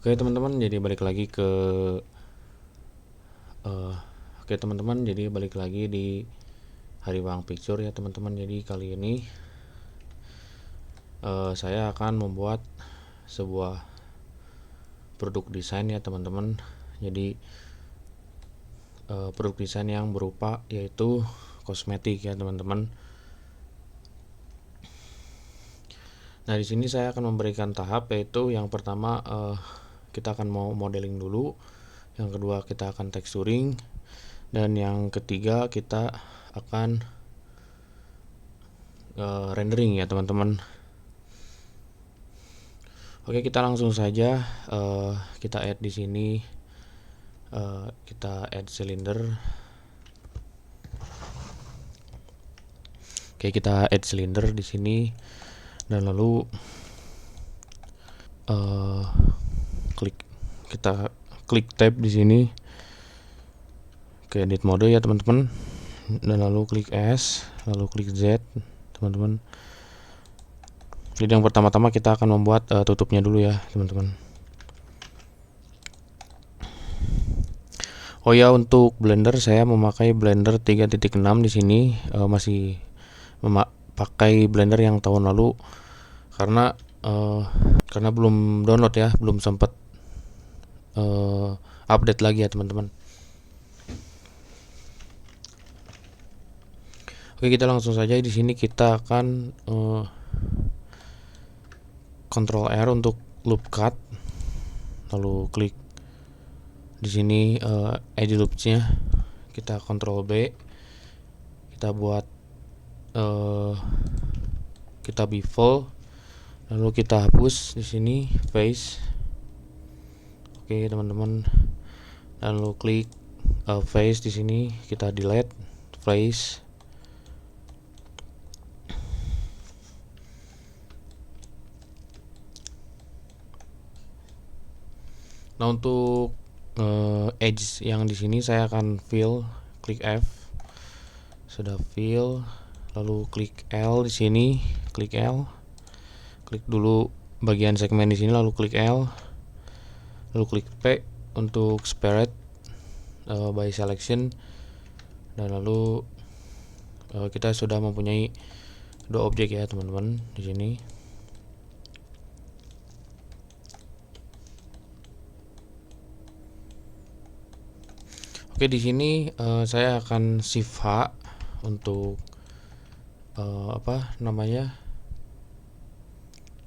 Oke teman-teman, jadi balik lagi ke Oke teman-teman, jadi balik lagi di Hariwang Picture ya teman-teman. Jadi kali ini saya akan membuat sebuah produk desain ya teman-teman. Jadi produk desain yang berupa yaitu kosmetik ya teman-teman. Nah di sini saya akan memberikan tahap, yaitu yang pertama kita akan mau modeling dulu, yang kedua kita akan texturing, dan yang ketiga kita akan rendering ya teman-teman. Oke, kita langsung saja kita add di sini, kita add cylinder. Oke, kita add cylinder di sini dan lalu kita klik tab di sini ke edit mode ya teman-teman, dan lalu klik S, lalu klik Z teman-teman. Jadi yang pertama-tama kita akan membuat tutupnya dulu ya teman-teman. Oh ya, untuk blender saya memakai blender 3.6 di sini, masih pakai blender yang tahun lalu karena belum download ya, belum sempat update lagi ya teman-teman. Oke, kita langsung saja di sini kita akan Ctrl R untuk loop cut, lalu klik di sini edit loops-nya, kita Ctrl B, kita buat kita bevel, lalu kita hapus di sini face. Oke teman-teman, lalu klik face di sini, kita delete face. Nah untuk edge yang di sini saya akan fill, klik F, sudah fill, lalu klik L di sini, klik L, klik dulu bagian segmen di sini, lalu klik L, lalu klik P untuk separate by selection, dan lalu kita sudah mempunyai dua objek ya teman-teman di sini. Oke, di sini saya akan shift H untuk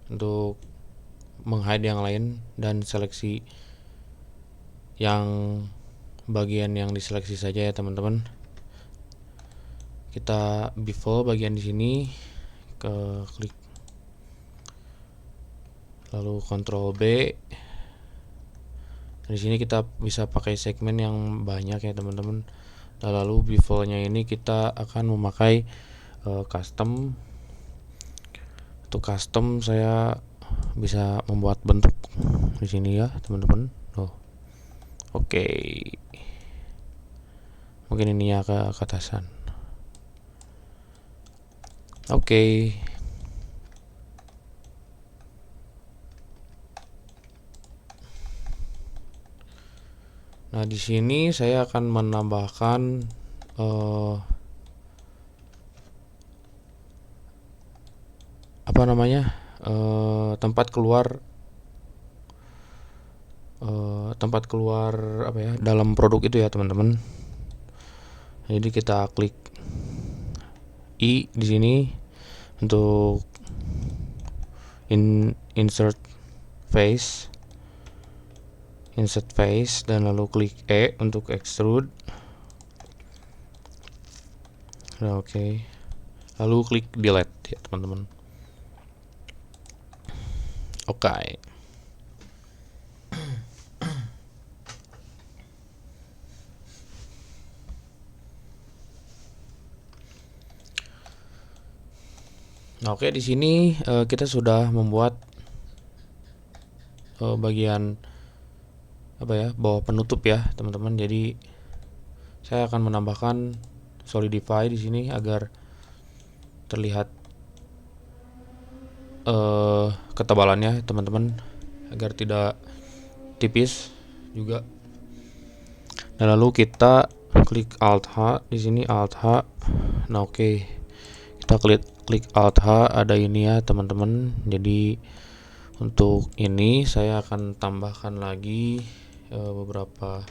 untuk menghide yang lain dan seleksi yang bagian yang diseleksi saja ya teman-teman. Kita bevel bagian di sini, ke klik, lalu Ctrl B. Di sini kita bisa pakai segmen yang banyak ya teman-teman. Nah, lalu bevelnya ini kita akan memakai custom. Untuk custom saya bisa membuat bentuk di sini ya teman-teman. Oke. Mungkin ini ya ke atasan. Oke. Nah, di sini saya akan menambahkan tempat keluar dalam produk itu ya teman-teman. Jadi kita klik I di sini untuk insert face, dan lalu klik E untuk extrude. Nah, oke. Lalu klik delete ya teman-teman. Oke. Nah, oke, di sini kita sudah membuat bagian bawah penutup ya teman-teman. Jadi saya akan menambahkan solidify di sini agar terlihat ketebalannya teman-teman, agar tidak tipis juga. Dan lalu kita klik Alt H di sini, Alt H. Nah, oke. Kita klik Alt H, ada ini ya teman-teman. Jadi untuk ini saya akan tambahkan lagi beberapa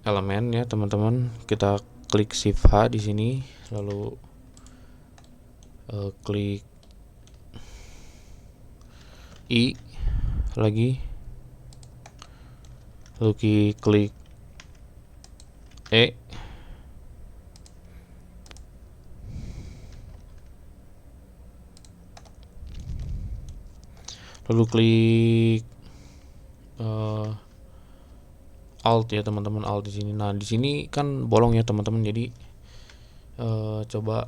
elemen ya teman-teman. Kita klik Shift H di sini, lalu klik I lagi, lalu klik E, lalu klik Alt ya teman-teman, Alt di sini. Nah, di sini kan bolong ya teman-teman. Jadi coba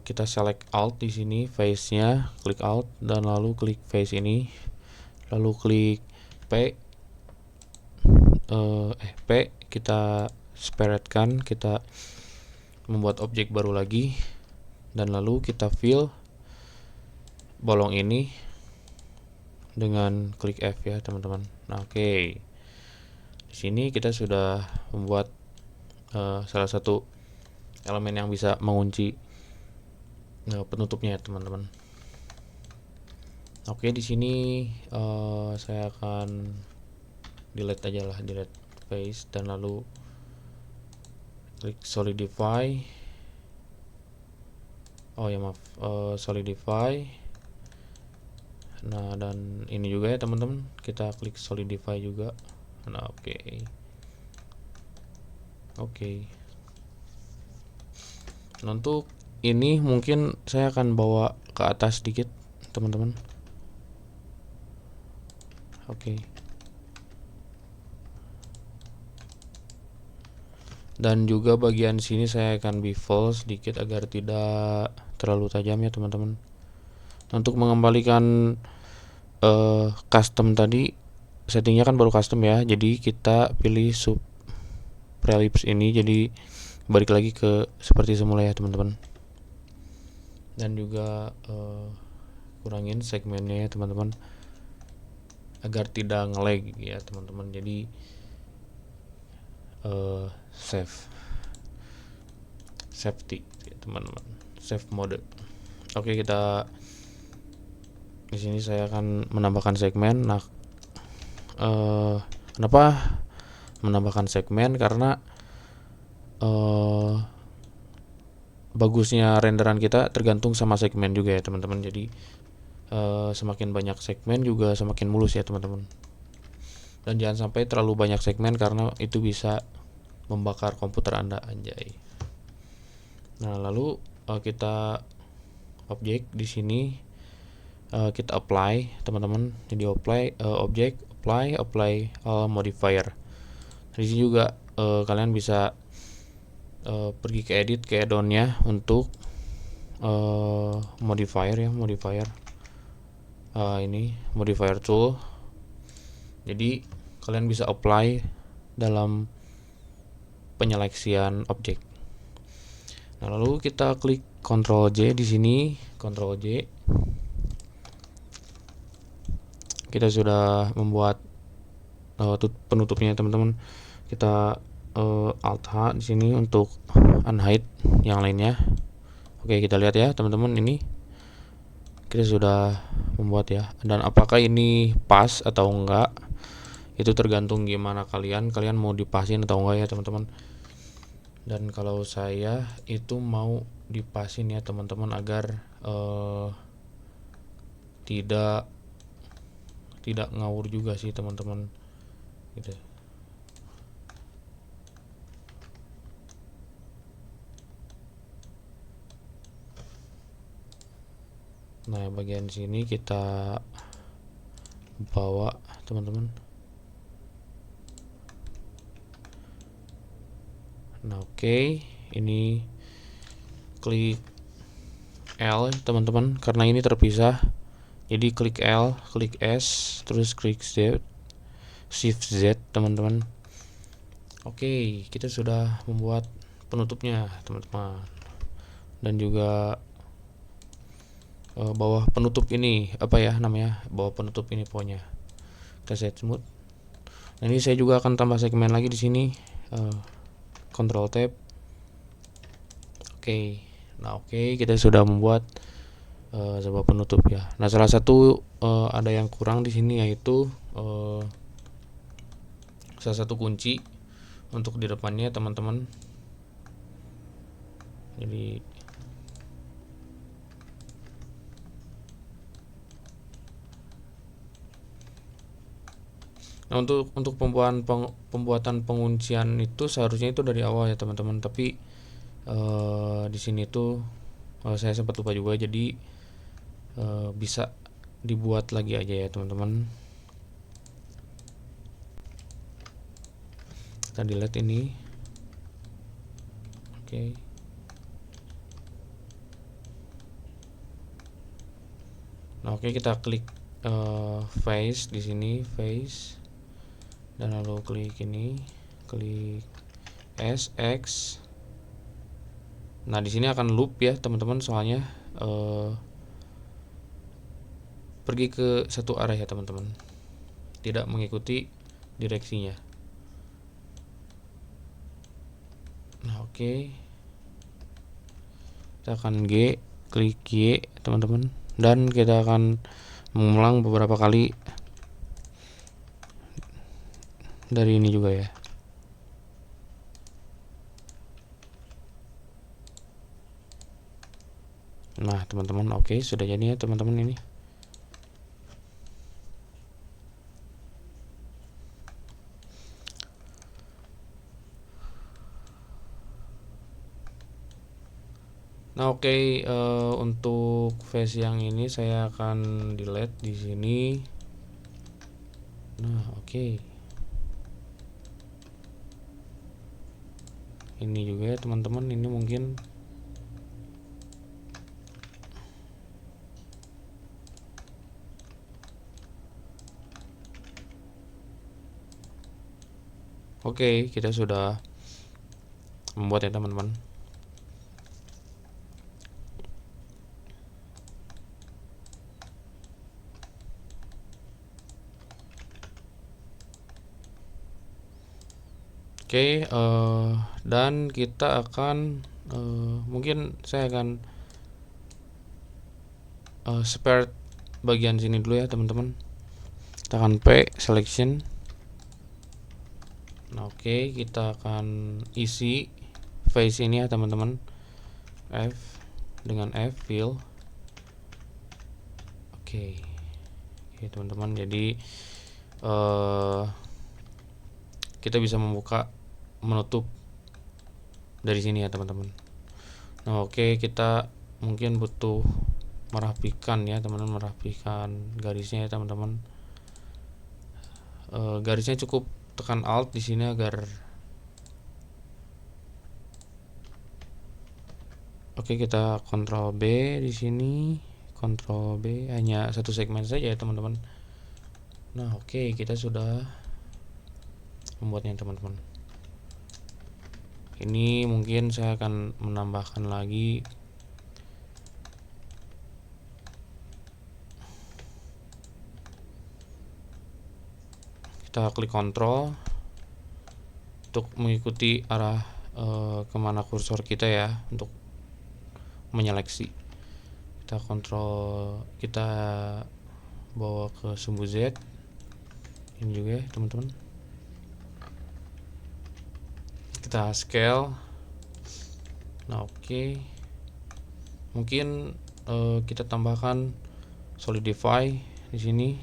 kita select Alt di sini, face-nya, klik Alt dan lalu klik face ini, lalu klik P, P kita separatkan, kita membuat objek baru lagi, dan lalu kita fill bolong ini dengan klik F ya teman-teman. Nah, oke. Di sini kita sudah membuat salah satu elemen yang bisa mengunci penutupnya ya teman-teman. Oke, di sini saya akan delete aja lah, delete face, dan lalu klik solidify. Oh ya maaf, solidify. Nah, dan ini juga ya teman-teman, kita klik solidify juga. Nah, oke. Nah, untuk ini mungkin saya akan bawa ke atas sedikit teman-teman. Oke. Dan juga bagian sini saya akan bevel sedikit agar tidak terlalu tajam ya teman-teman. Untuk mengembalikan custom tadi, settingnya kan baru custom ya, jadi kita pilih sub prelips ini, jadi balik lagi ke seperti semula ya teman-teman. Dan juga kurangin segmennya ya teman-teman agar tidak nge-lag ya teman-teman. Jadi safety ya teman-teman, save mode. Oke, kita di sini saya akan menambahkan segmen. Nah, kenapa menambahkan segmen? Karena bagusnya renderan kita tergantung sama segmen juga ya teman-teman. Jadi semakin banyak segmen juga semakin mulus ya teman-teman. Dan jangan sampai terlalu banyak segmen karena itu bisa membakar komputer Anda, anjay. Nah, lalu kita objek di sini kita apply teman-teman. Jadi apply objek, apply modifier. Di sini juga kalian bisa pergi ke edit, ke add-onnya untuk modifier ya, ini modifier tool. Jadi kalian bisa apply dalam penyeleksian objek. Nah, lalu kita klik Ctrl J di sini, Ctrl J. Kita sudah membuat penutupnya teman-teman. Kita Alt H di sini untuk unhide yang lainnya. Oke, kita lihat ya teman-teman, ini kita sudah membuat ya. Dan apakah ini pas atau enggak, itu tergantung gimana kalian mau dipasin atau enggak ya teman-teman. Dan kalau saya itu mau dipasin ya teman-teman agar tidak ngawur juga sih teman-teman gitu. Nah, bagian sini kita bawa teman-teman. Nah, oke. Ini klik L teman-teman, karena ini terpisah. Jadi klik L, klik S, terus klik Z, Shift Z teman-teman. Oke, kita sudah membuat penutupnya teman-teman. Dan juga bawah penutup ini apa ya namanya, bawah penutup ini pokoknya kita set smooth. Nah, ini saya juga akan tambah segmen lagi di sini. Control Tab. Oke. Nah, oke, kita sudah membuat sebuah penutup ya. Nah, salah satu ada yang kurang di sini, yaitu salah satu kunci untuk di depannya, teman-teman. Jadi nah, untuk pembuatan penguncian itu seharusnya itu dari awal ya, teman-teman. Tapi di sini tuh saya sempat lupa juga, jadi bisa dibuat lagi aja ya, teman-teman. Kita delete ini. Oke. Nah, oke, kita klik face di sini, face, dan lalu klik ini, klik SX. Nah, di sini akan loop ya, teman-teman, soalnya pergi ke satu arah ya, teman-teman, tidak mengikuti direksinya. Nah, oke, kita akan klik Y, teman-teman, dan kita akan mengulang beberapa kali dari ini juga ya. Nah, teman-teman, oke, sudah jadi ya, teman-teman, ini. Nah, oke, untuk face yang ini saya akan delete di sini. Nah, oke. Ini juga ya, teman-teman, ini mungkin oke, kita sudah membuat ya, teman-teman. Oke, dan kita akan mungkin saya akan spare bagian sini dulu ya, teman-teman. Tekan P, selection. Nah, oke, kita akan isi face ini ya, teman-teman. F dengan F, fill. Oke, teman-teman, jadi kita bisa membuka, menutup dari sini ya, teman-teman. Nah, oke, kita mungkin butuh merapikan ya, teman-teman, merapikan garisnya ya, teman-teman. Garisnya cukup tekan Alt di sini agar oke, kita Ctrl B di sini, Ctrl B, hanya satu segmen saja ya, teman-teman. Nah, oke, kita sudah membuatnya, teman-teman. Ini mungkin saya akan menambahkan lagi kita klik Ctrl untuk mengikuti arah kemana kursor kita ya, untuk menyeleksi. Kita Ctrl, kita bawa ke sumbu Z ini juga ya, teman-teman. Kita scale. Nah, oke, mungkin kita tambahkan solidify di sini.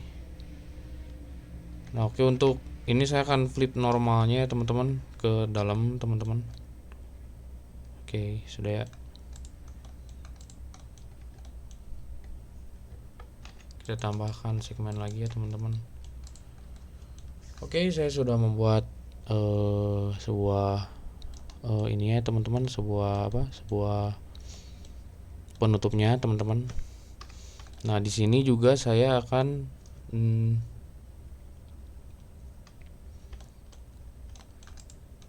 Nah, oke, untuk ini saya akan flip normalnya ya, teman-teman, ke dalam, teman-teman. Oke, sudah ya. Kita tambahkan segmen lagi ya, teman-teman. Oke, saya sudah membuat sebuah ini ya, teman-teman, sebuah penutupnya, teman-teman. Nah, di sini juga saya akan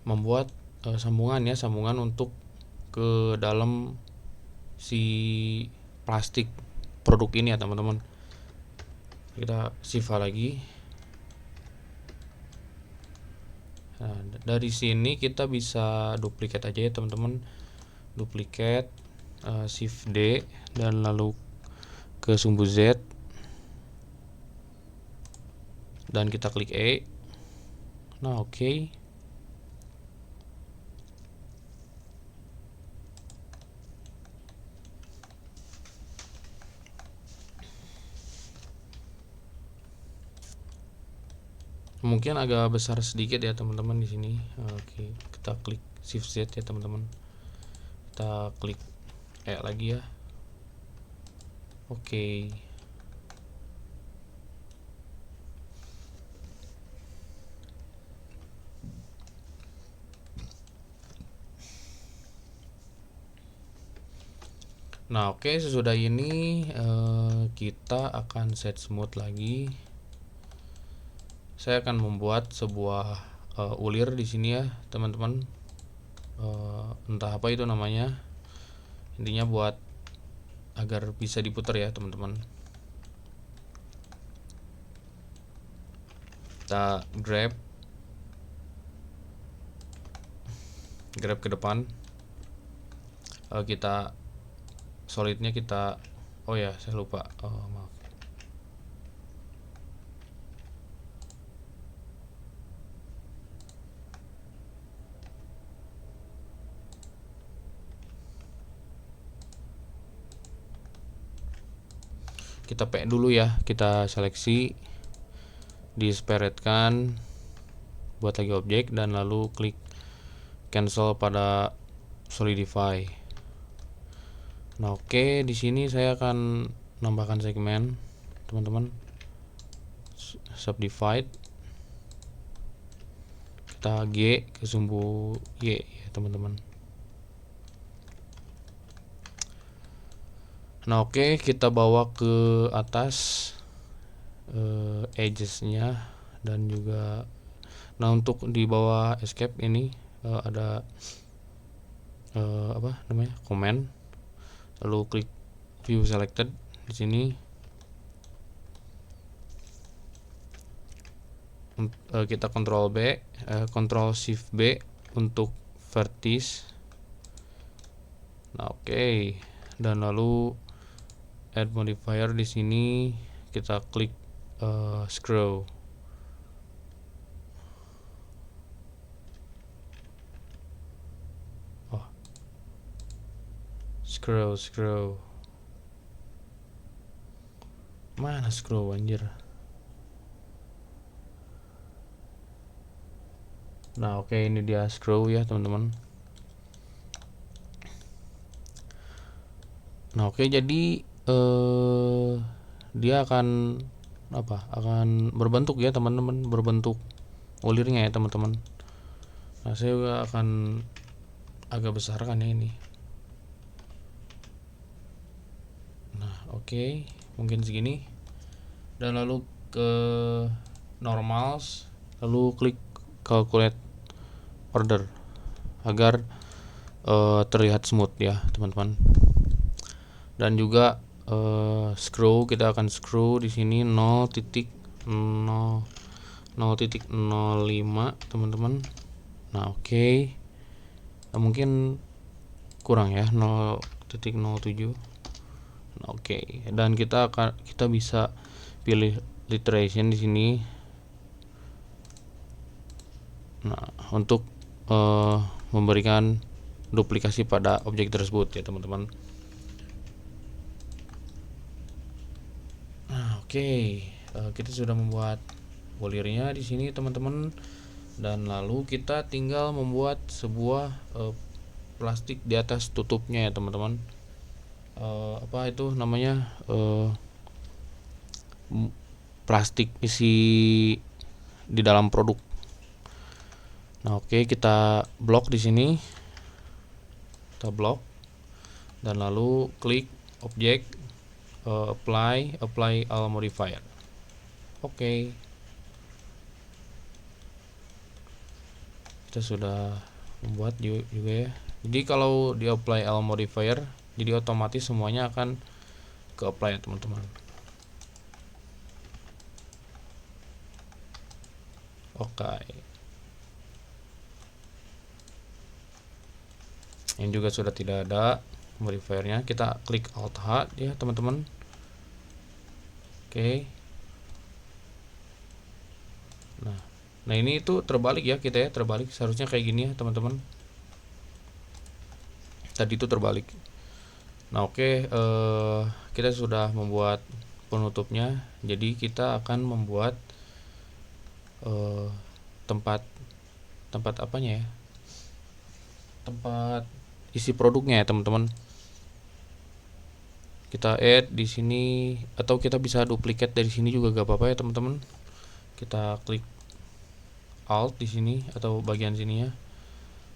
membuat sambungan untuk ke dalam si plastik produk ini ya, teman-teman. Kita shift lagi. Nah, dari sini kita bisa duplikat aja ya teman-teman, duplikat, shift D dan lalu ke sumbu Z dan kita klik E. Nah, oke. Mungkin agak besar sedikit ya teman-teman di sini. Oke, kita klik shift Z ya teman-teman. Kita klik E lagi ya. Oke. Nah, oke, sesudah ini kita akan set smooth lagi. Saya akan membuat sebuah ulir di sini ya, teman-teman. Entah apa itu namanya. Intinya buat agar bisa diputar ya, teman-teman. Kita grab ke depan. Kita solidnya kita, oh ya saya lupa, maaf. Kita pack dulu ya, kita seleksi, disperetkan, buat lagi objek dan lalu klik cancel pada solidify. Nah, oke, di sini saya akan nambahkan segmen, teman-teman. Subdivide. Kita G ke sumbu Y ya, teman-teman. Nah, oke, kita bawa ke atas edges-nya dan juga, nah untuk di bawah escape ini ada apa namanya, comment, lalu klik view selected di sini. Kita Ctrl B, Ctrl Shift B untuk vertex. Nah, oke, dan lalu add modifier di sini kita klik scroll. Oh, scroll. Mana scroll anjir? Nah, oke, ini dia scroll ya, teman-teman. Nah, oke, jadi dia akan apa? Akan berbentuk ya, teman-teman, berbentuk ulirnya ya, teman-teman. Nah, saya juga akan agak besarkan ya ini. Nah, oke, mungkin segini. Dan lalu ke normals, lalu klik calculate order agar terlihat smooth ya, teman-teman. Dan juga screw, kita akan screw di sini 0.0 0.05 teman-teman. Nah, oke. Nah, mungkin kurang ya, 0.07. Nah, oke. Dan kita bisa pilih literation di sini. Nah, untuk memberikan duplikasi pada objek tersebut ya, teman-teman. Nah, oke. Kita sudah membuat ulirnya di sini, teman-teman. Dan lalu kita tinggal membuat sebuah plastik di atas tutupnya ya, teman-teman. Apa itu namanya? Plastik isi di dalam produk. Nah, oke, kita blok di sini. Kita blok dan lalu klik objek, apply all modifier. Oke. Kita sudah membuat juga ya. Jadi kalau di apply all modifier, jadi otomatis semuanya akan ke apply ya, teman-teman. Oke. Yang juga sudah tidak ada modifiernya, kita klik Alt H ya teman-teman. Oke. Nah ini itu terbalik ya kita ya, terbalik, seharusnya kayak gini ya teman-teman. Tadi itu terbalik. Nah oke, kita sudah membuat penutupnya. Jadi kita akan membuat tempat apanya ya, tempat isi produknya ya teman-teman. Kita add di sini, atau kita bisa duplicate dari sini juga gak apa-apa ya teman-teman. Kita klik Alt di sini atau bagian sini ya,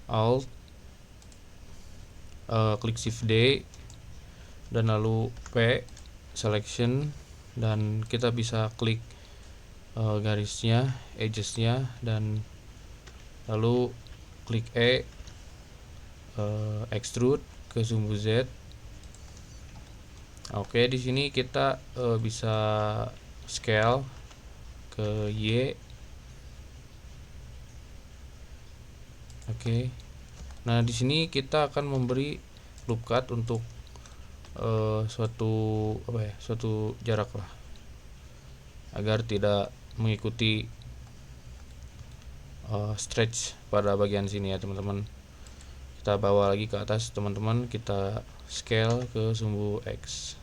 Alt, klik Shift D dan lalu P selection, dan kita bisa klik garisnya, edgesnya, dan lalu klik E, extrude ke sumbu Z. Oke, di sini kita bisa scale ke Y. Oke. Nah, di sini kita akan memberi loop cut untuk suatu jarak lah, agar tidak mengikuti stretch pada bagian sini ya teman-teman. Kita bawa lagi ke atas teman-teman, kita scale ke sumbu X.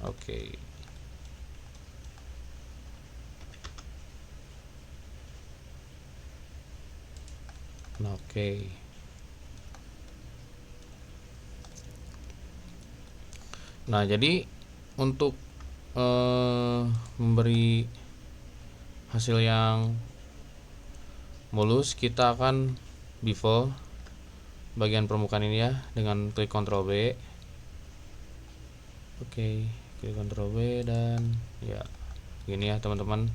Oke. Nah, oke. Nah, jadi untuk memberi hasil yang mulus, kita akan bevel bagian permukaan ini ya dengan klik Ctrl B. Oke, klik Ctrl B dan ya gini ya teman-teman.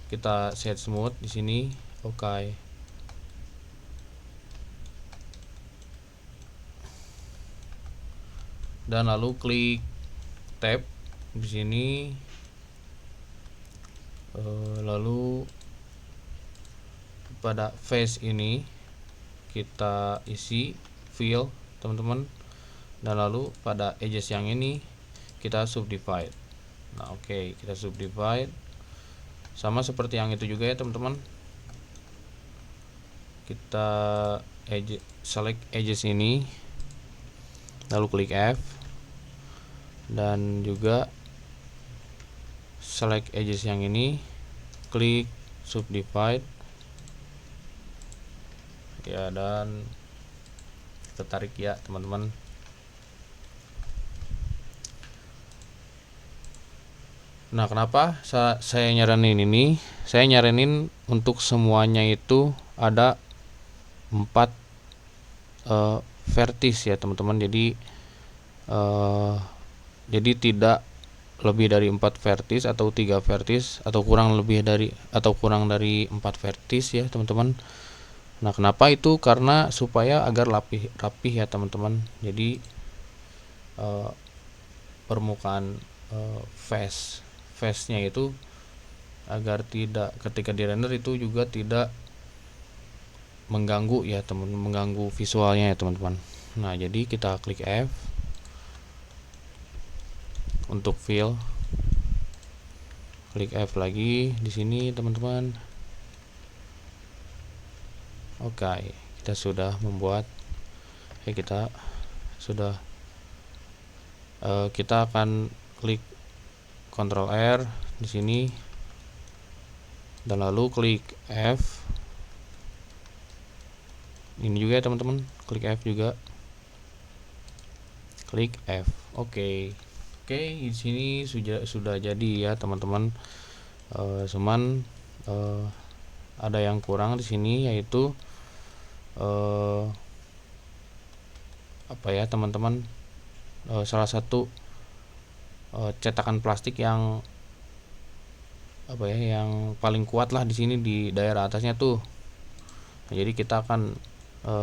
Kita set smooth di sini. Oke. Dan lalu klik tab di sini. Lalu pada face ini kita isi fill teman-teman, dan lalu pada edges yang ini kita subdivide. Nah oke, kita subdivide sama seperti yang itu juga ya teman-teman. Kita select edges ini, lalu klik F, dan juga select edges yang ini, klik subdivide ya, dan kita tarik ya teman-teman. Nah kenapa saya nyaranin ini? Saya nyaranin untuk semuanya itu ada 4 vertis ya teman-teman. Jadi tidak lebih dari 4 vertis atau 3 vertis, atau kurang dari 4 vertis ya teman-teman. Nah kenapa itu? Karena supaya agar rapih ya teman-teman. Jadi permukaan face nya itu agar tidak, ketika di render itu juga tidak mengganggu ya teman-teman, mengganggu visualnya ya teman-teman. Nah jadi kita klik F untuk fill, klik F lagi di sini teman-teman. Oke, kita sudah membuat, kita sudah kita akan klik Ctrl R di sini, dan lalu klik F ini juga ya teman-teman, klik F juga, klik F. Oke, di sini sudah jadi ya teman-teman. Cuman ada yang kurang di sini, yaitu apa ya teman-teman, salah satu cetakan plastik yang yang paling kuat lah di sini di daerah atasnya tuh. Nah, jadi kita akan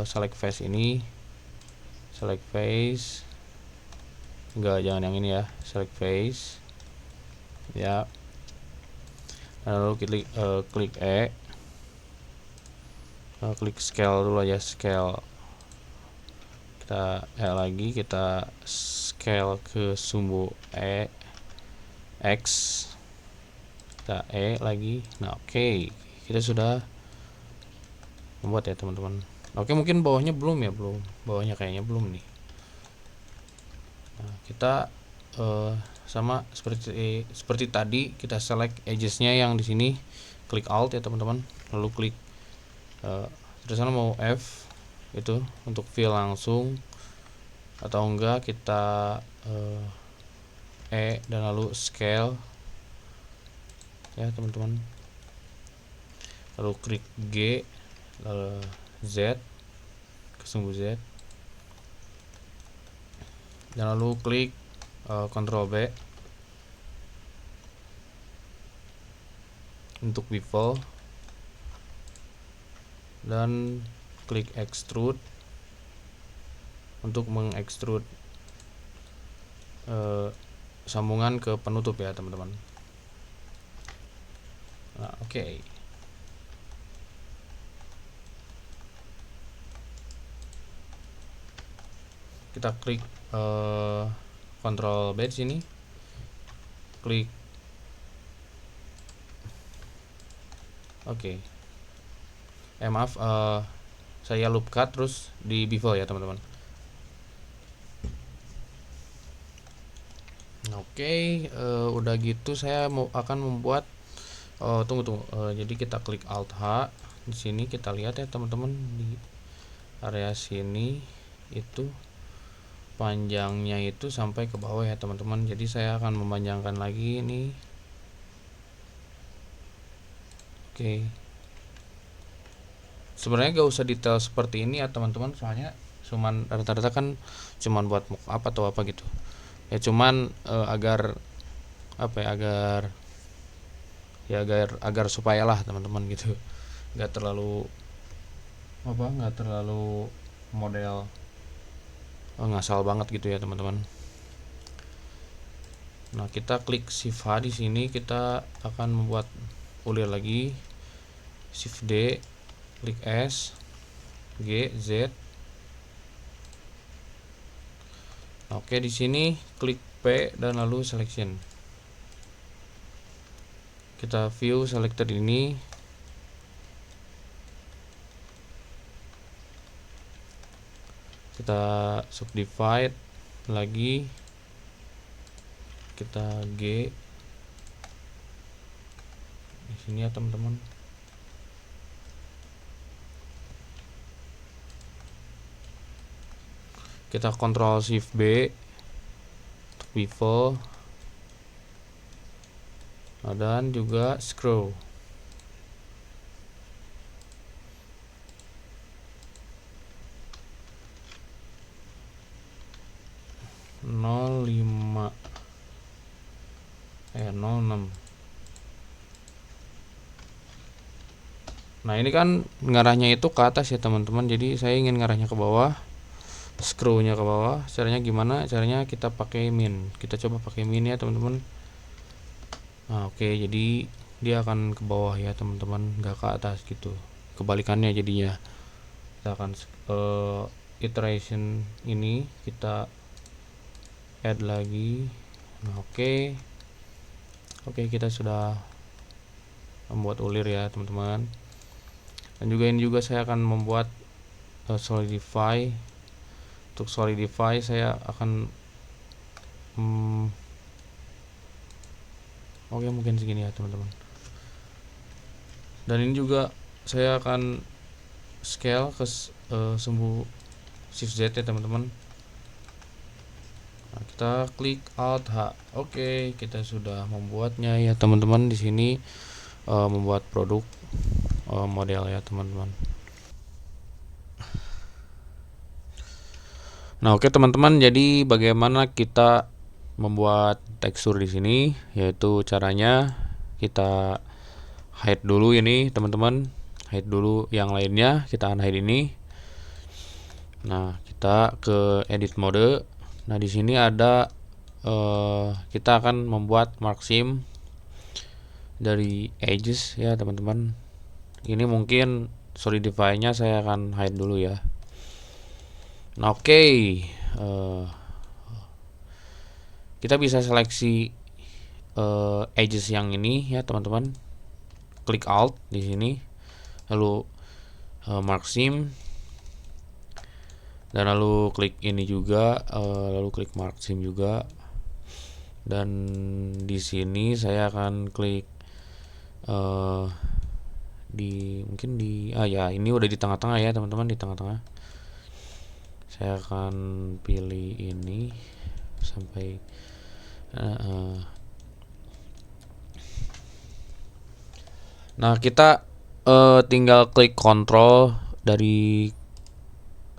select face ini, select face, jangan yang ini ya, select face ya, lalu klik E, klik scale dulu aja, scale. Kita lagi kita scale ke sumbu X, kita lagi. Nah oke, kita sudah membuat ya teman-teman. Oke, mungkin bawahnya belum ya, bawahnya kayaknya belum nih. Nah, kita sama seperti tadi, kita select edges-nya yang di sini, klik Alt ya teman-teman, lalu klik terus sana mau F itu untuk fill langsung, atau enggak kita dan lalu scale ya teman-teman, lalu klik G, lalu Z ke sumbu Z, dan lalu klik Ctrl B untuk bevel, dan klik extrude untuk mengekstrud sambungan ke penutup ya teman-teman. Nah, oke. Kita klik Ctrl B di sini, klik oke. Maaf, saya loop cut terus di bevel ya teman-teman. Oke, udah gitu saya akan membuat tunggu. Jadi kita klik Alt H. Di sini kita lihat ya teman-teman, di area sini itu panjangnya itu sampai ke bawah ya teman-teman. Jadi saya akan memanjangkan lagi ini. Oke. Sebenarnya gak usah detail seperti ini ya teman-teman, soalnya cuman rata-rata kan cuman buat mockup atau apa gitu. Ya cuman agar apa ya, agar supaya lah teman-teman gitu, nggak terlalu model ngasal banget gitu ya teman-teman. Nah, kita klik Shift H di sini, kita akan membuat ulir lagi. Shift D, klik S, G, Z. Oke, di sini klik P dan lalu selection. Kita view selected ini. Kita subdivide lagi. Kita G di sini ya teman-teman. Kita Ctrl Shift B untuk bevel, dan juga screw. nol 06. Nah, ini kan ngarahnya itu ke atas ya teman-teman, jadi saya ingin ngarahnya ke bawah, screw-nya ke bawah. Caranya gimana? Caranya kita pakai min. Kita coba pakai min ya teman-teman. Nah, oke, jadi dia akan ke bawah ya teman-teman, nggak ke atas gitu, kebalikannya jadinya. Kita akan iteration ini kita add lagi. Nah, oke, kita sudah membuat ulir ya teman-teman. Dan juga ini juga saya akan membuat solidify. Untuk solidify saya akan oke, mungkin segini ya teman-teman. Dan ini juga saya akan scale ke sumbu Shift Z ya teman-teman. Nah, kita klik Alt H. Oke, kita sudah membuatnya ya teman-teman. Di sini membuat produk model ya teman-teman. Nah, oke teman-teman, jadi bagaimana kita membuat tekstur di sini, yaitu caranya kita hide dulu ini teman-teman, hide dulu yang lainnya, kita unhide ini. Nah, kita ke edit mode. Nah, di sini ada kita akan membuat mark seam dari edges ya teman-teman. Ini mungkin solidify-nya saya akan hide dulu ya. Nah, oke. Kita bisa seleksi edges yang ini ya teman-teman. Klik Alt di sini, lalu mark seam, dan lalu klik ini juga, lalu klik mark seam juga. Dan di sini saya akan klik mungkin ya ini udah di tengah-tengah ya teman-teman, di tengah-tengah. Saya akan pilih ini sampai nah, kita tinggal klik kontrol dari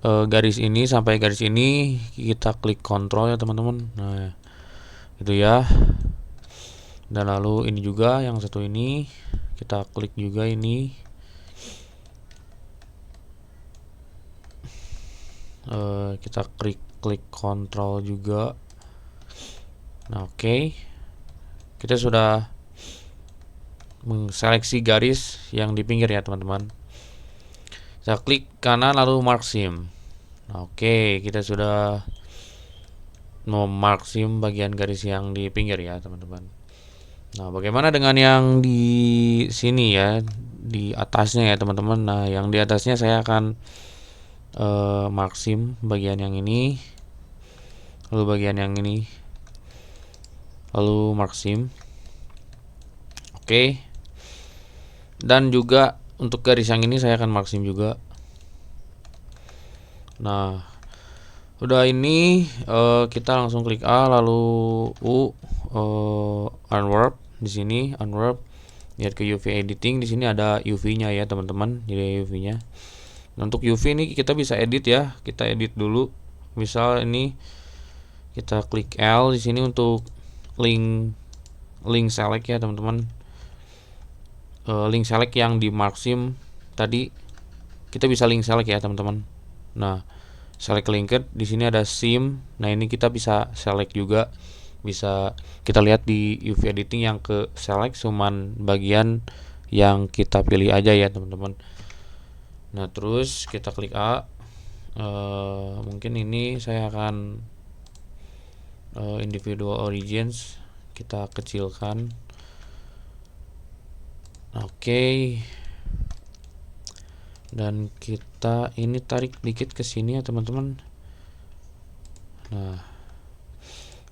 garis ini sampai garis ini, kita klik kontrol ya teman-teman. Nah, itu ya. Dan lalu ini juga yang satu ini kita klik juga ini. Kita klik kontrol juga. Nah, oke. Kita sudah menseleksi garis yang di pinggir ya teman-teman. Saya klik kanan lalu mark seam. Nah, oke, kita sudah memark seam bagian garis yang di pinggir ya teman-teman. Nah, bagaimana dengan yang di sini ya, di atasnya ya teman-teman. Nah, yang di atasnya saya akan mark seam bagian yang ini, lalu bagian yang ini, lalu mark seam. Oke. Dan juga untuk garis yang ini saya akan mark seam juga. Nah, udah ini kita langsung klik A lalu unwarp di sini, unwarp. Lihat ke UV editing, di sini ada UV-nya ya teman-teman. Jadi UV-nya. Nah, untuk UV ini kita bisa edit ya. Kita edit dulu. Misal ini kita klik L di sini untuk link select ya teman-teman. Link select yang di mark seam tadi kita bisa link select ya teman-teman. Nah, select linked di sini ada seam. Nah, ini kita bisa select juga. Bisa kita lihat di UV editing yang ke select cuman bagian yang kita pilih aja ya teman-teman. Nah, terus kita klik A. Mungkin ini saya akan individual origins kita kecilkan. Oke. Dan kita ini tarik dikit ke sini ya teman-teman. Nah,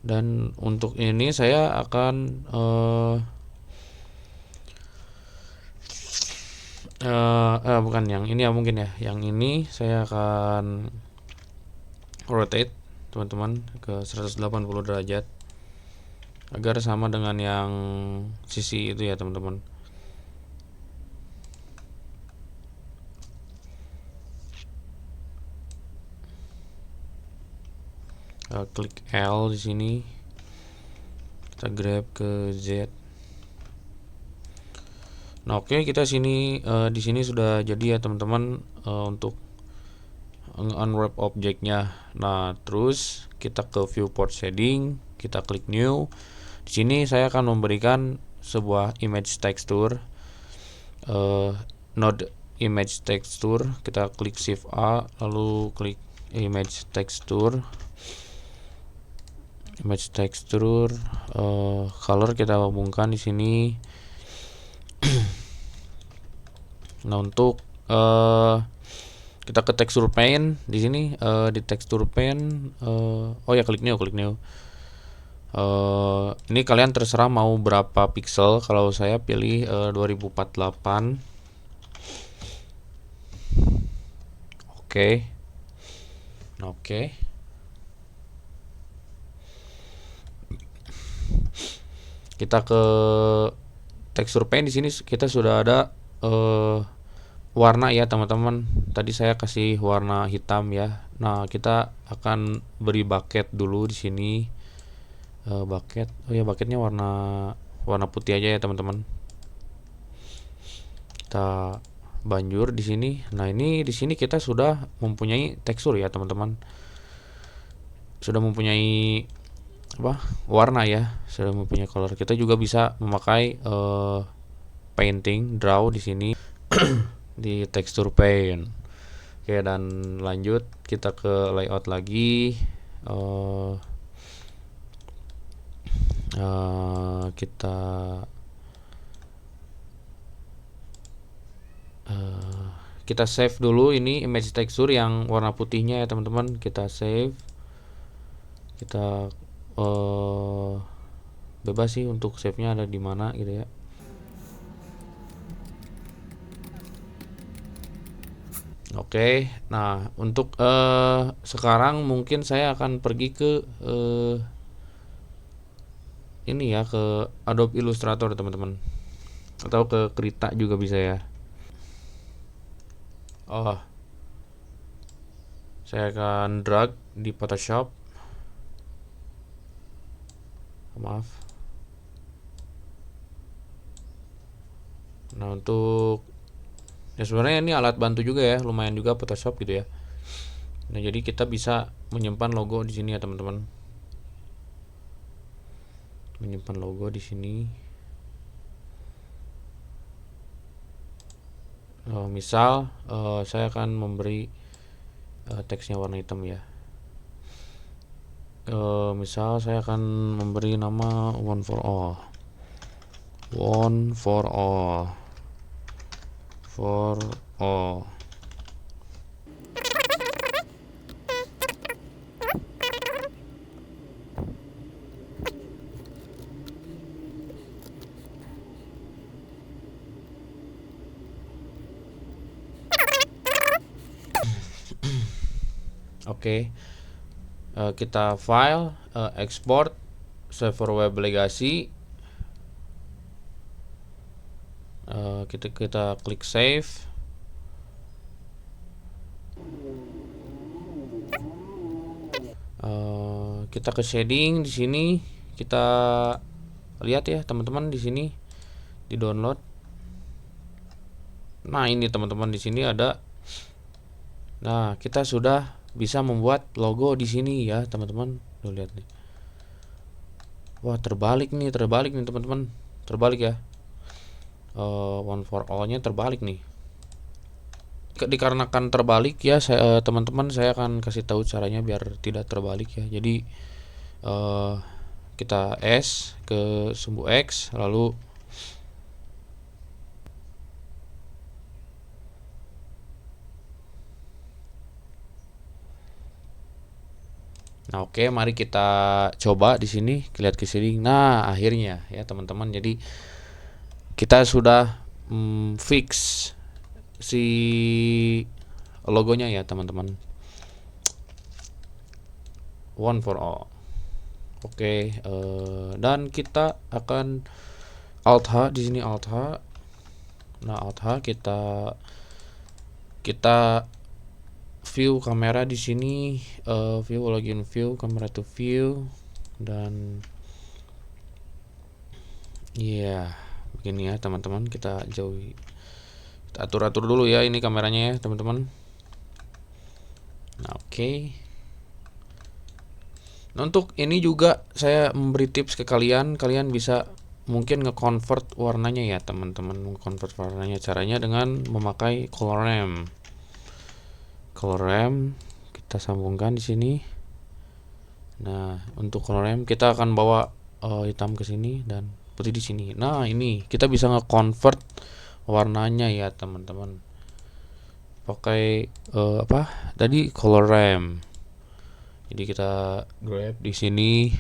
dan untuk ini saya akan bukan yang ini ya, mungkin ya. Yang ini saya akan rotate teman-teman ke 180 derajat agar sama dengan yang sisi itu ya teman-teman. Klik L di sini, kita grab ke Z. Nah, oke, kita di sini sudah jadi ya teman-teman untuk unwrap objeknya. Nah, terus kita ke viewport shading, kita klik new. Di sini saya akan memberikan sebuah image texture, node image texture. Kita klik shift A lalu klik image texture. Image texture, color kita hubungkan di sini. Nah, untuk kita ke texture pane di sini, di texture pane, oh ya, klik new. Ini kalian terserah mau berapa pixel. Kalau saya pilih 2048. Oke. Kita ke texture pane, di sini kita sudah ada warna ya teman-teman. Tadi saya kasih warna hitam ya. Nah, kita akan beri bucket dulu di sini. Bucket. Oh ya, bucketnya warna putih aja ya teman-teman. Kita banjur di sini. Nah, ini di sini kita sudah mempunyai tekstur ya teman-teman. Sudah mempunyai warna ya, sudah mempunyai color. Kita juga bisa memakai painting, draw di sini. di texture pane. Oke, dan lanjut kita ke layout lagi. Kita kita save dulu ini image texture yang warna putihnya ya teman-teman. Kita save, kita bebas sih untuk save-nya ada di mana gitu ya. Oke, nah untuk sekarang mungkin saya akan pergi ke ini ya, ke Adobe Illustrator teman-teman, atau ke Krita juga bisa ya. Saya akan drag di Photoshop. Maaf. Nah, untuk ya sebenarnya ini alat bantu juga ya, lumayan juga Photoshop gitu ya. Nah, jadi kita bisa menyimpan logo di sini ya teman-teman. Menyimpan logo di sini. Misal saya akan memberi teksnya warna hitam ya. Misal saya akan memberi nama one for all, one for all, for all. Oke. Kita file, export, save for web legacy. Kita klik save. Kita ke shading di sini. Kita lihat ya teman-teman di sini di download. Nah, ini teman-teman di sini ada. Nah, kita sudah bisa membuat logo di sini ya teman-teman. Tuh lihat nih. Wah, terbalik nih teman-teman. Terbalik ya. One for all-nya terbalik nih. Dikarenakan terbalik ya, teman-teman saya akan kasih tahu caranya biar tidak terbalik ya. Jadi kita S ke sumbu X, lalu nah oke, mari kita coba di sini, lihat ke sini. Nah, akhirnya ya teman-teman, jadi kita sudah fix si logonya ya teman-teman. One for all. Oke, dan kita akan Alt H di sini, Alt H. Nah, Alt H kita view kamera di sini, view login view, kamera to view, dan ya begini ya teman-teman. Kita jauhi, kita atur dulu ya ini kameranya ya teman-teman. Nah, oke. Nah, untuk ini juga saya memberi tips ke kalian bisa mungkin nge-convert warnanya ya teman-teman. Nge-convert warnanya caranya dengan memakai color ramp. Color ramp kita sambungkan di sini. Nah, untuk color ramp kita akan bawa hitam ke sini dan putih di sini. Nah, ini kita bisa nge-convert warnanya ya teman-teman. Pakai apa? Tadi color ramp. Jadi kita grab di sini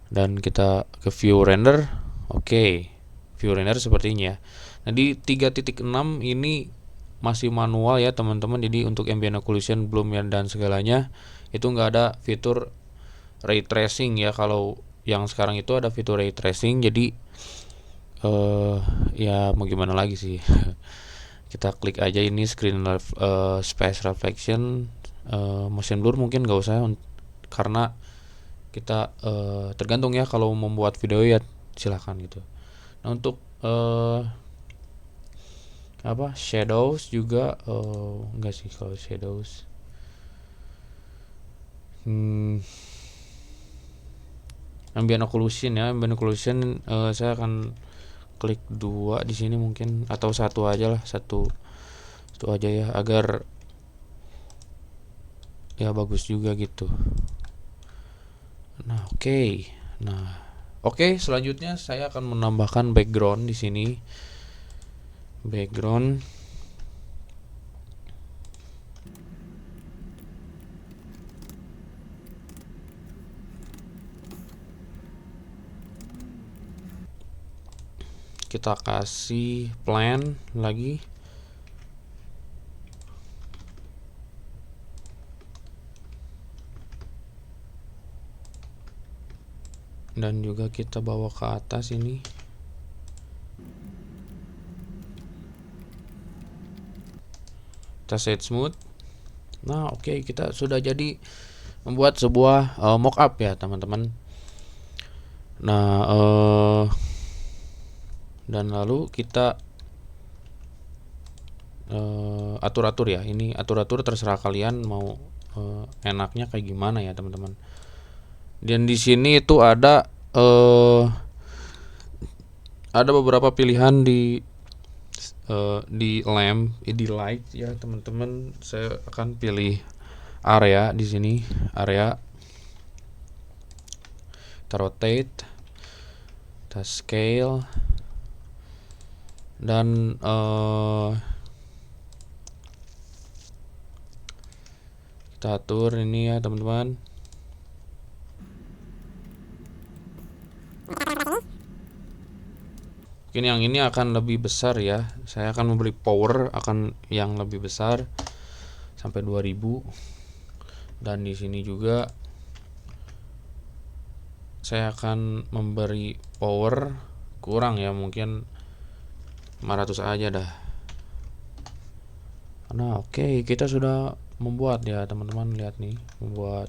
dan kita ke view render. Oke. View render seperti ini ya. Nah, di 3.6 ini masih manual ya teman-teman. Jadi untuk ambient occlusion, bloom dan segalanya itu nggak ada fitur ray tracing ya. Kalau yang sekarang itu ada fitur ray tracing, jadi ya mau gimana lagi sih. Kita klik aja ini screen space reflection, motion blur mungkin nggak usah karena kita tergantung ya, kalau membuat video ya silahkan gitu. Nah, untuk apa shadows juga enggak sih kalau shadows. Ambient occlusion ya, ambient occlusion saya akan klik 2 di sini mungkin, atau 1 aja lah, 1 Itu aja ya, agar ya bagus juga gitu. Nah, oke. Nah, oke, selanjutnya saya akan menambahkan background di sini. Background. Kita kasih plan lagi. Dan juga kita bawa ke atas ini. Kita set smooth. Nah, oke, kita sudah jadi membuat sebuah mockup ya, teman-teman. Nah, dan lalu kita atur-atur ya. Ini atur-atur terserah kalian mau enaknya kayak gimana ya, teman-teman. Dan di sini itu ada beberapa pilihan di lamp, di light ya, teman-teman. Saya akan pilih area di sini, area. Kita rotate, kita scale, dan kita atur ini ya, teman-teman. Mungkin yang ini akan lebih besar ya. Saya akan memberi power akan yang lebih besar sampai 2000. Dan di sini juga saya akan memberi power kurang ya, mungkin 500 aja dah. Nah, oke, kita sudah membuat ya, teman-teman. Lihat nih, membuat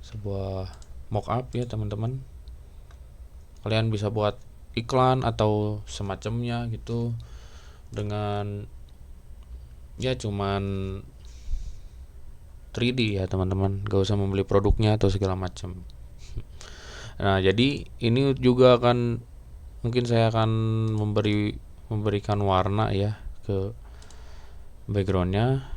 sebuah mockup ya, teman-teman. Kalian bisa buat iklan atau semacamnya gitu dengan ya cuman 3D ya, teman-teman. Gak usah membeli produknya atau segala macam. Nah, jadi ini juga akan mungkin saya akan memberikan warna ya ke backgroundnya.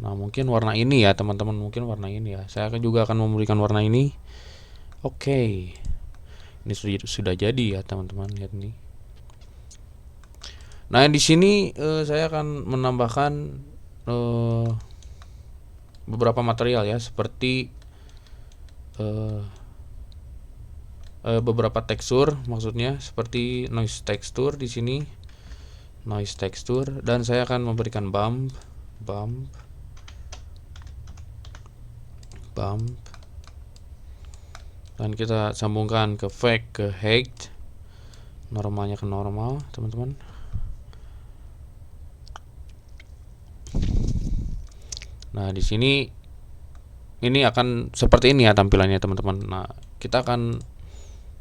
Nah, mungkin warna ini ya, teman-teman. Mungkin warna ini ya. Saya juga akan memberikan warna ini. Oke. Ini sudah jadi ya, teman-teman. Lihat nih. Nah, di sini saya akan menambahkan beberapa material ya, seperti beberapa tekstur, maksudnya seperti noise texture di sini. Noise texture, dan saya akan memberikan bump, dan kita sambungkan ke fake ke height, normalnya ke normal, teman-teman. Nah, di sini ini akan seperti ini ya tampilannya, teman-teman. Nah, kita akan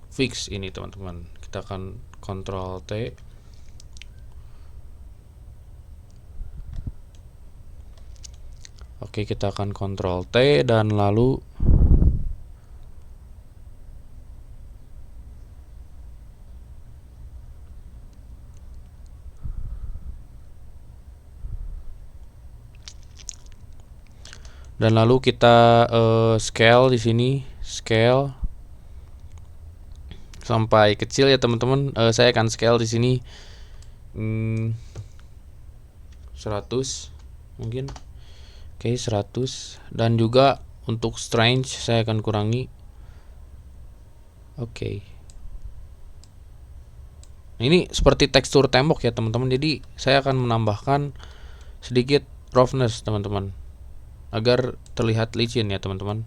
fix ini, teman-teman. Kita akan Ctrl T. Oke, kita akan Ctrl T dan lalu kita scale di sini, scale sampai kecil ya, teman-teman. Saya akan scale di sini 100 mungkin. Oke, 100, dan juga untuk strange saya akan kurangi. Oke. Nah, ini seperti tekstur tembok ya, teman-teman. Jadi saya akan menambahkan sedikit roughness, teman-teman, agar terlihat licin ya, teman-teman.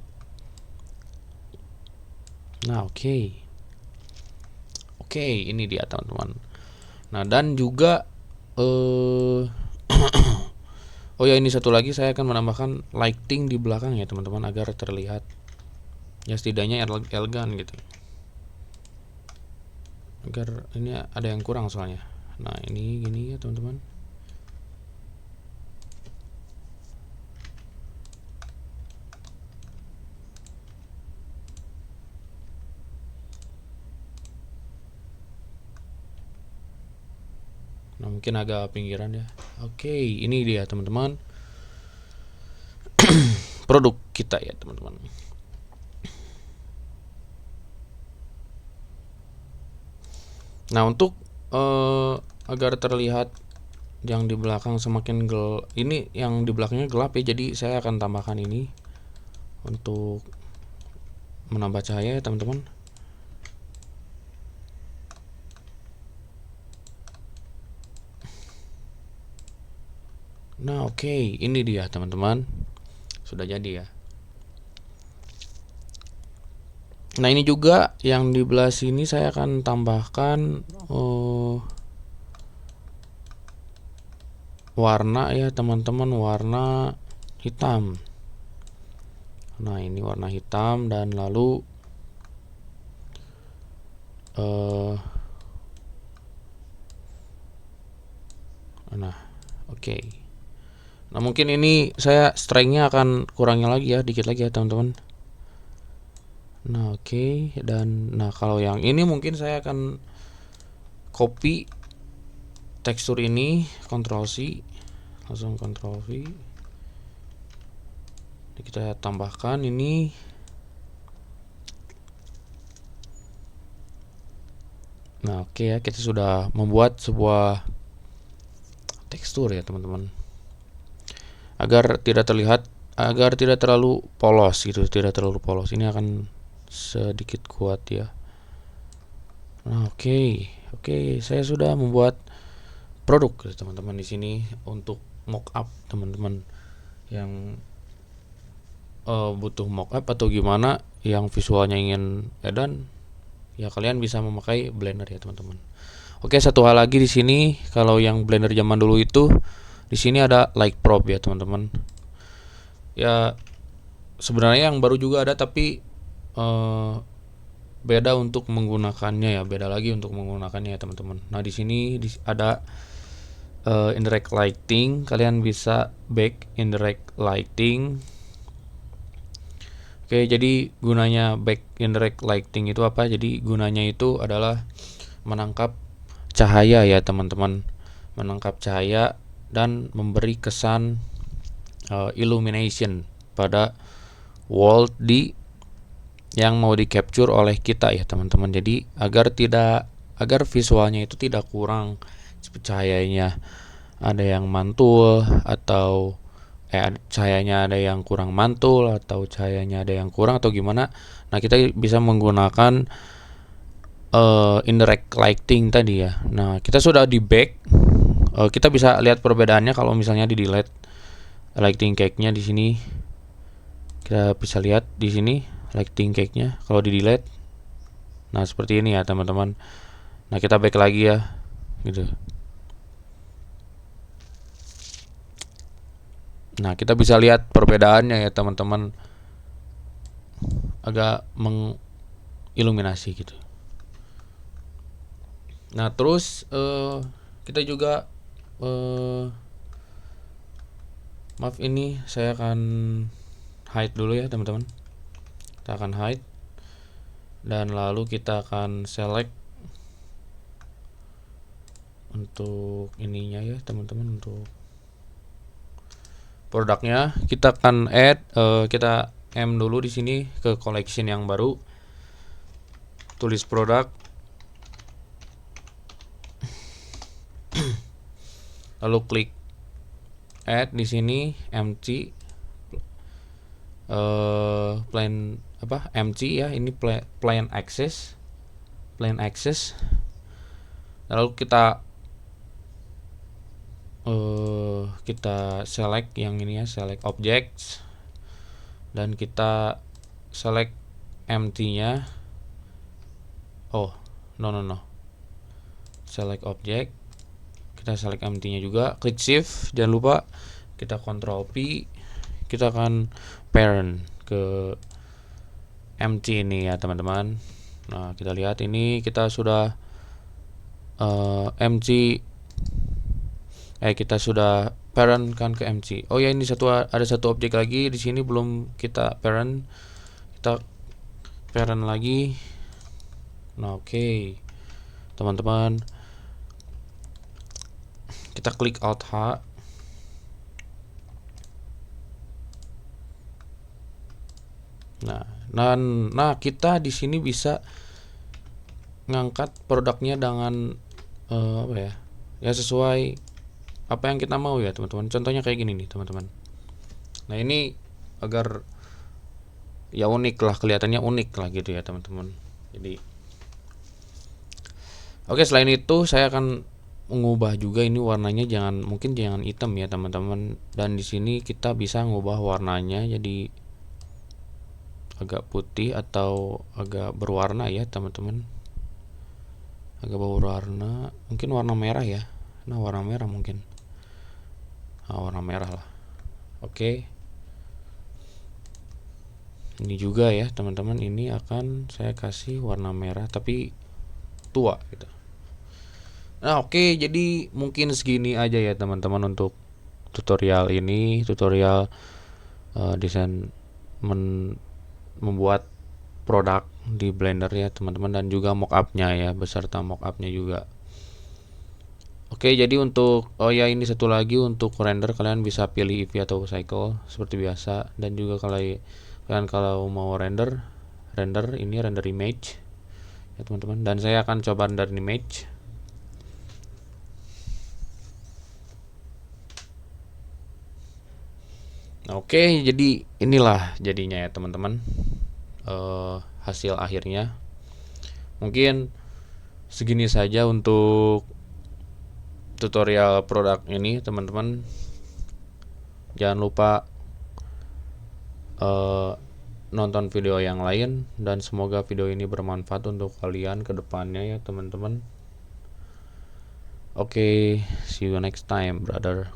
Nah, oke, ini dia, teman-teman. Nah, dan juga oh ya, ini satu lagi, saya akan menambahkan lighting di belakang ya, teman-teman, agar terlihat ya setidaknya elegan gitu. Agar ini ada yang kurang soalnya. Nah, ini gini ya, teman-teman. Nah, mungkin agak pinggiran ya. Oke, ini dia teman-teman. Produk kita ya teman-teman. Nah, untuk agar terlihat yang di belakang semakin ini yang di belakangnya gelap ya, jadi saya akan tambahkan ini untuk menambah cahaya ya teman-teman. Nah, oke, ini dia teman-teman, sudah jadi ya. Nah, ini juga yang di belah sini saya akan tambahkan warna ya teman-teman, warna hitam. Nah, ini warna hitam dan lalu nah, oke. Nah, mungkin ini saya strength-nya akan kurangin lagi ya, dikit lagi ya teman-teman. Nah, oke. Dan nah, kalau yang ini mungkin saya akan copy tekstur ini, Ctrl C, langsung Ctrl V. Kita tambahkan ini. Nah, oke ya, kita sudah membuat sebuah tekstur ya teman-teman. Agar tidak terlalu polos gitu, tidak terlalu polos. Ini akan sedikit kuat ya. Nah, oke, saya sudah membuat produk teman-teman di sini untuk mockup teman-teman yang butuh mockup atau gimana, yang visualnya ingin edan ya, kalian bisa memakai Blender ya teman-teman. Oke, satu hal lagi di sini, kalau yang Blender zaman dulu itu di sini ada Light Probe ya teman-teman. Ya sebenarnya yang baru juga ada, tapi beda untuk menggunakannya ya, beda lagi untuk menggunakannya ya teman-teman. Nah, di sini ada indirect lighting, kalian bisa back indirect lighting. Oke, jadi gunanya back indirect lighting itu apa? Jadi gunanya itu adalah menangkap cahaya ya teman-teman, menangkap cahaya dan memberi kesan illumination pada world yang mau di capture oleh kita ya teman-teman. Jadi agar visualnya itu tidak kurang cahayanya, ada yang mantul atau cahayanya ada yang kurang mantul atau cahayanya ada yang kurang atau gimana. Nah, kita bisa menggunakan indirect lighting tadi ya. Nah, kita sudah di back, kita bisa lihat perbedaannya kalau misalnya di delete lighting cake-nya di sini. Kita bisa lihat di sini lighting cake-nya kalau di delete. Nah, seperti ini ya teman-teman. Nah, kita back lagi ya gitu. Nah, kita bisa lihat perbedaannya ya teman-teman, agak mengiluminasi gitu. Nah, terus kita juga maaf, ini saya akan hide dulu ya teman-teman. Kita akan hide dan lalu kita akan select untuk ininya ya teman-teman, untuk produknya. Kita akan add, kita dulu di sini ke collection yang baru, tulis produk, lalu klik add di sini empty, empty ya, ini plain access, lalu kita select yang ini ya, select objects, dan kita select empty-nya. Select object, kita select empty-nya juga, klik shift, jangan lupa kita Ctrl P, kita akan parent ke empty ini ya teman-teman. Nah, kita lihat ini kita sudah kita sudah parent kan ke MC. Oh ya, ini ada satu objek lagi di sini belum kita parent. Kita parent lagi. Nah, oke. Teman-teman. kita klik Alt H. Nah, kita di sini bisa ngangkat produknya dengan apa ya? Ya sesuai apa yang kita mau ya, teman-teman. Contohnya kayak gini nih, teman-teman. Nah, ini agar ya unik lah, kelihatannya unik lah gitu ya, teman-teman. Jadi oke, selain itu saya akan mengubah juga ini warnanya, mungkin jangan hitam ya, teman-teman. Dan di sini kita bisa ngubah warnanya jadi agak putih atau agak berwarna ya, teman-teman. Agak berwarna, mungkin warna merah ya. Nah, warna merah mungkin. Nah, warna merah lah. Oke. Ini juga ya, teman-teman, ini akan saya kasih warna merah tapi tua gitu. Nah, oke, jadi mungkin segini aja ya, teman-teman, untuk tutorial ini, tutorial desain membuat produk di Blender ya, teman-teman, dan juga mockupnya ya, beserta mockupnya juga. Oke, jadi untuk ini satu lagi, untuk render kalian bisa pilih Eevee atau Cycle seperti biasa, dan juga kalian kalau mau render ini render image ya, teman-teman, dan saya akan coba render image. Oke, jadi inilah jadinya ya, teman-teman, hasil akhirnya. Mungkin segini saja untuk tutorial produk ini, teman-teman. Jangan lupa nonton video yang lain, dan semoga video ini bermanfaat untuk kalian ke depannya ya, teman-teman. Oke, see you next time, brother.